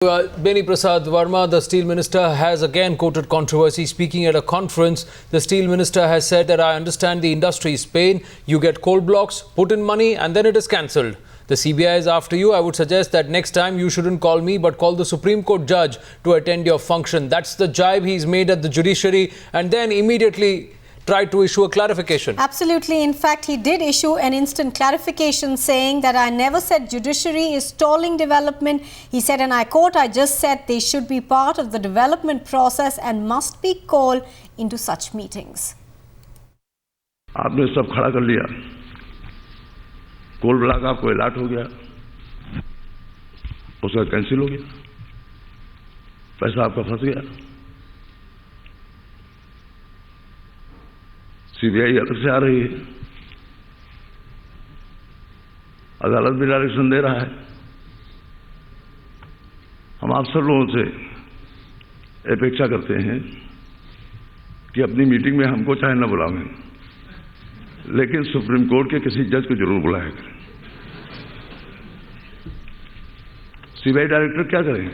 Beni Prasad Verma, the Steel Minister, has again quoted controversy. Speaking at a conference, the Steel Minister has said that I understand the industry's pain. You get coal blocks, put in money and then it is cancelled. The CBI is after you. I would suggest that next time you shouldn't call me but call the Supreme Court judge to attend your function. That's the jibe he's made at the judiciary and then immediately tried to issue a clarification. Absolutely. In fact, he did issue an instant clarification saying that I never said judiciary is stalling development. He said, and I quote, I just said they should be part of the development process and must be called into such meetings. आपने सब खड़ा कर लिया, coal block आपको allot हो गया, उसका cancel हो गया, पैसा आपका फंस गया, सीबीआई अलग से आ रही है, अदालत भी डायरेक्शन दे रहा है। हम आप सब लोगों से अपेक्षा करते हैं कि अपनी मीटिंग में हमको चाहे न बुलावें, लेकिन सुप्रीम कोर्ट के किसी जज को जरूर बुलाया करें। सीबीआई डायरेक्टर क्या करें?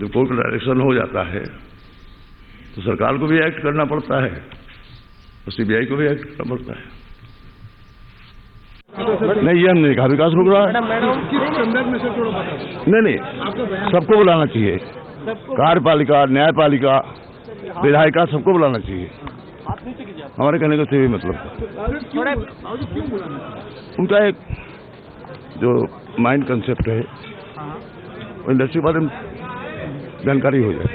जब कोर्ट का डायरेक्शन हो जाता है तो सरकार को भी एक्ट करना पड़ता है और सीबीआई को भी एक्ट करना पड़ता है। नहीं, ये हम नहीं कहा विकास रुक रहा है। नहीं, सबको बुलाना चाहिए, कार्यपालिका, न्यायपालिका, विधायिका, सबको बुलाना चाहिए। हमारे कहने का सही मतलब उनका एक जो माइंड कंसेप्ट है इंडस्ट्री बारे में जानकारी हो जाए।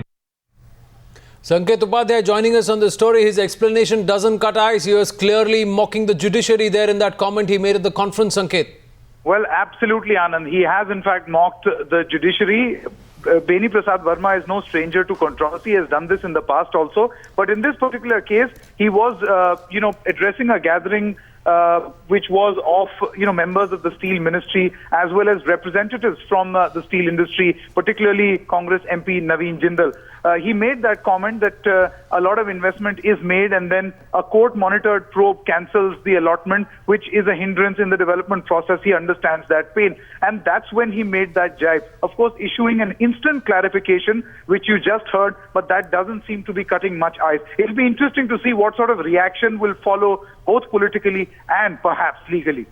Sanket Upadhyay joining us on the story. His explanation doesn't cut ice. He was clearly mocking the judiciary there in that comment he made at the conference, Sanket. Well, absolutely, Anand. He has in fact mocked the judiciary. Beni Prasad Verma is no stranger to controversy. He has done this in the past also. But in this particular case, he was, addressing a gathering which was of, members of the steel ministry as well as representatives from the steel industry, particularly Congress MP Naveen Jindal. He made that comment that a lot of investment is made and then a court-monitored probe cancels the allotment, which is a hindrance in the development process. He understands that pain. And that's when he made that jibe. Of course, issuing an instant clarification, which you just heard, but that doesn't seem to be cutting much ice. It'll be interesting to see what sort of reaction will follow, both politically and perhaps legally.